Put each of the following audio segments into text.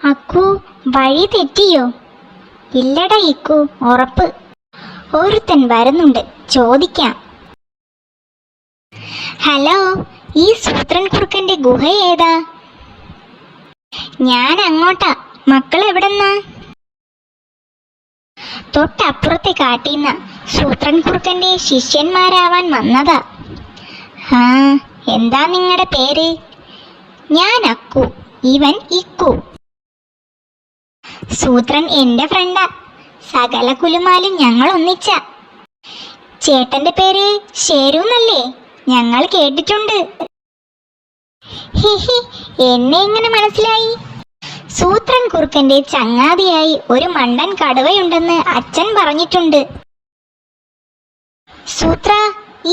അക്കു, വഴി തെറ്റിയോ? ഇല്ലടാ ഇക്കു, ഉറപ്പ്. ഒരുത്തൻ വരുന്നുണ്ട്, ചോദിക്കാം. ഹലോ, ഈ സൂത്രൻ കുറുക്കന്റെ ഗുഹ ഏതാ? ഞാൻ അങ്ങോട്ടാ. മക്കൾ എവിടെന്നാ? തൊട്ടപ്പുറത്തെ കാട്ടീന്ന. സൂത്രൻ കുറുക്കന്റെ ശിഷ്യന്മാരാവാൻ വന്നതാ. ആ, എന്താ നിങ്ങളുടെ പേര്? ഞാൻ അക്കു, ഇവൻ ഇക്കു. സൂത്രൻ എന്റെ ഫ്രണ്ടാ. സകല കുലുമാലും ഞങ്ങൾ ഒന്നിച്ച. ചേട്ടന്റെ പേര് ഷേരുന്നല്ലേ? ഞങ്ങൾ കേട്ടിട്ടുണ്ട്. ഹിഹി, എന്നെ എങ്ങനെ മനസ്സിലായി? സൂത്രൻ കുറുക്കന്റെ ചങ്ങാതിയായി ഒരു മണ്ടൻ കടുവയുണ്ടെന്ന് അച്ഛൻ പറഞ്ഞിട്ടുണ്ട്. സൂത്ര,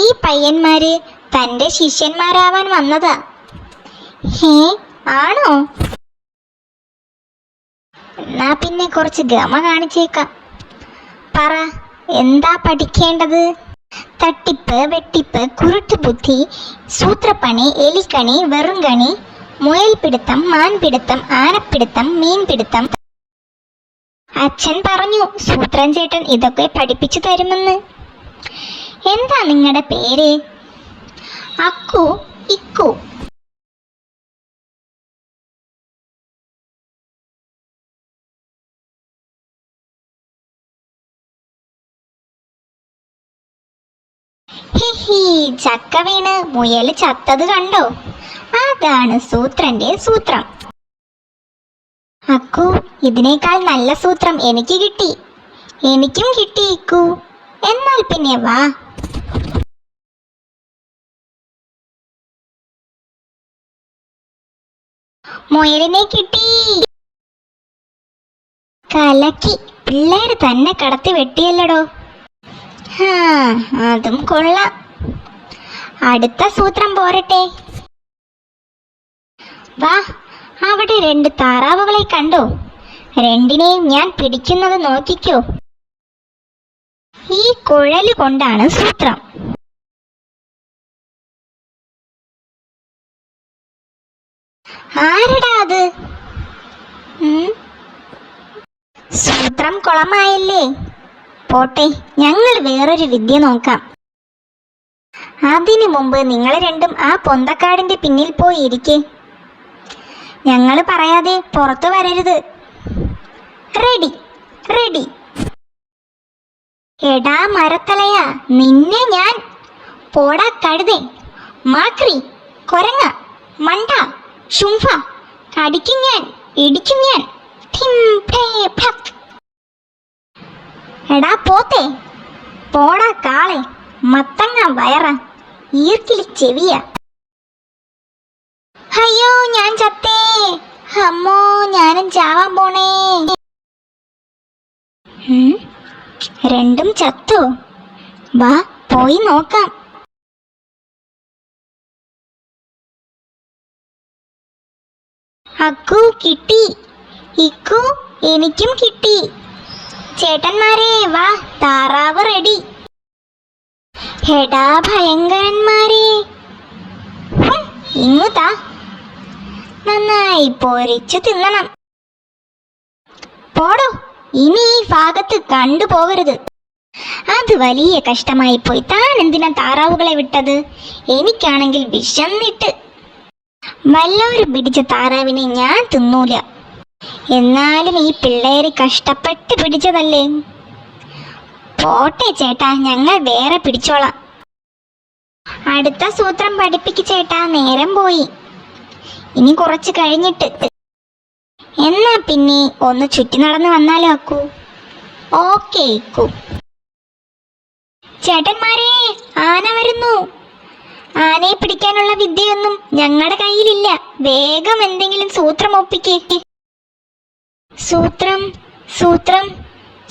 ഈ പയ്യന്മാര് തന്റെ ശിഷ്യന്മാരാവാൻ വന്നതാ. ഹേ, ആണോ? എന്നാ പിന്നെ കുറച്ച് ഗമ കാണിച്ചേക്കാം. പറ, എന്താ പഠിക്കേണ്ടത്? തട്ടിപ്പ്, വെട്ടിപ്പ്, കുരുട്ടുബുദ്ധി, സൂത്രപ്പണി, എലിക്കണി, വെറുങ്കണി, മുയൽപിടുത്തം, മാൻപിടുത്തം, ആനപ്പിടുത്തം, മീൻപിടുത്തം. അച്ഛൻ പറഞ്ഞു സൂത്രൻ ചേട്ടൻ ഇതൊക്കെ പഠിപ്പിച്ചു തരുമെന്ന്. എന്താ നിങ്ങളുടെ പേര്? അക്കു, ഇക്കു. ഹിഹി, ചക്ക വീണ് മുയൽ ചത്തത് കണ്ടോ? അതാണ് സൂത്രന്റെ സൂത്രം. അക്കു, ഇതിനേക്കാൾ നല്ല സൂത്രം എനിക്ക് കിട്ടി. എനിക്കും കിട്ടി ഇക്കു. എന്നാൽ പിന്നെ വാ. മുയലിനെ കിട്ടി. കലക്കി. പിള്ളേര് തന്നെ കടത്തി വെട്ടിയല്ലടോ. അതും കൊള്ളാം. അടുത്ത സൂത്രം പോരട്ടെ. വാ, അവിടെ 2 താറാവുകളെ കണ്ടോ? രണ്ടിനെയും ഞാൻ പിടിക്കുന്നത് നോക്കിക്കോ. ഈ കുഴല് കൊണ്ടാണ് സൂത്രം. ആരടാ അത്? സൂത്രം കുളമായല്ലേ? പോട്ടെ, ഞങ്ങൾ വേറൊരു വിദ്യ നോക്കാം. അതിനു മുമ്പ് നിങ്ങൾ രണ്ടും ആ പൊന്തക്കാടിന്റെ പിന്നിൽ പോയി ഇരിക്കേ. ഞങ്ങൾ പറയാതെ പുറത്തു വരരുത്. Ready, ready. എടാ മരത്തലയാ, നിന്നെ ഞാൻ. പോടാ കഴുതേ, മാക്രി, കൊരങ്ങ, മണ്ട, ശുംഫ. കടിക്കും ഞാൻ, ഇടിക്കും ഞാൻ. എടാ പോത്തേ, പോടാ കാളെ, മത്തങ്ങ വയറ, ഈർക്കിലി ചെവിയ. അയ്യോ, ഞാൻ ചത്തേ. അമ്മോ, ഞാനും ചാവാൻ പോണേ. രണ്ടും ചത്തോ? വാ, പോയി നോക്കാം. അക്കു കിട്ടി. ഇക്കു, എനിക്കും കിട്ടി. ചേട്ടന്മാരെ വാ, താറാവ് റെഡി. എടാ ഭയങ്കരന്മാരെ, ഇങ്ങുതാ. നന്നായി പൊരിച്ചു തിന്നണം. പോടോ, ഇനി ഈ ഭാഗത്ത് കണ്ടുപോകരുത്. അത് വലിയ കഷ്ടമായി പോയി. താൻ എന്തിനാ താറാവുകളെ വിട്ടത്? എനിക്കാണെങ്കിൽ വിശന്നിട്ട്. വല്ലവരും പിടിച്ച താറാവിനെ ഞാൻ തിന്നൂല. എന്നാലും ഈ പിള്ളേര് കഷ്ടപ്പെട്ട് പിടിച്ചതല്ലേ. പോട്ടെ ചേട്ടാ, ഞങ്ങൾ വേറെ പിടിച്ചോളാം. അടുത്ത സൂത്രം പഠിപ്പിക്ക് ചേട്ടാ, നേരം പോയി. ഇനി കുറച്ച് കഴിഞ്ഞിട്ട്. എന്നാ പിന്നെ ഒന്ന് ചുറ്റി നടന്ന് വന്നാലോ അക്കു? ഓക്കേ ഇക്കു. ചേട്ടന്മാരെ, ആന വരുന്നു. ആനയെ പിടിക്കാനുള്ള വിദ്യയൊന്നും ഞങ്ങളുടെ കയ്യിലില്ല. വേഗം എന്തെങ്കിലും സൂത്രം ഒപ്പിക്കേ. സൂത്രം, സൂത്രം.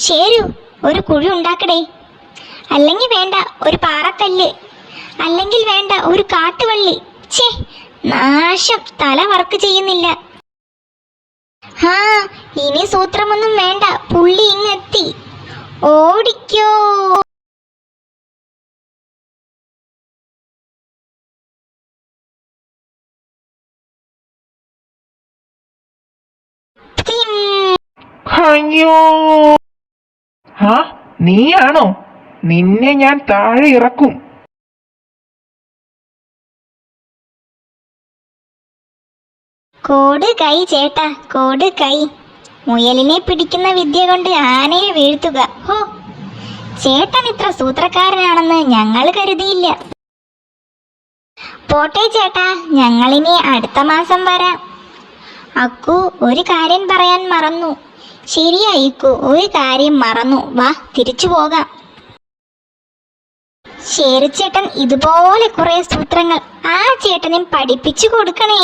ശരു, ഒരു കുഴി ഉണ്ടാക്കടേ. അല്ലെങ്കിൽ വേണ്ട ഒരു പാറക്കല്ല്. അല്ലെങ്കിൽ വേണ്ട ഒരു കാട്ടുവള്ളി. ഛേ, നാശം, തല വർക്ക് ചെയ്യുന്നില്ല. ഇനി സൂത്രമൊന്നും വേണ്ട, പുള്ളി ഇങ്ങെത്തി. ഓടിക്കോ. അയ്യോ! ആ, നീയാണോ? നിന്നെ ഞാൻ താഴെ ഇറക്കും. കോട് കൈ ചേട്ടാ, കോട് കൈ. മുയലിനെ പിടിക്കുന്ന വിദ്യ കൊണ്ട് ആനയെ വീഴ്ത്തുക. ഹോ, ചേട്ടൻ ഇത്ര സൂത്രക്കാരനാണെന്ന് ഞങ്ങൾ കരുതിയില്ല. പോട്ടെ ചേട്ടാ, ഞങ്ങളിനി അടുത്ത മാസം വരാം. അക്കു, ഒരു കാര്യം പറയാൻ മറന്നു. ശരിയായിക്കു, ഒരു കാര്യം മറന്നു. വാ, തിരിച്ചു പോകാം. ശരി ചേട്ടൻ, ഇതുപോലെ കുറെ സൂത്രങ്ങൾ ആ ചേട്ടനും പഠിപ്പിച്ചു കൊടുക്കണേ.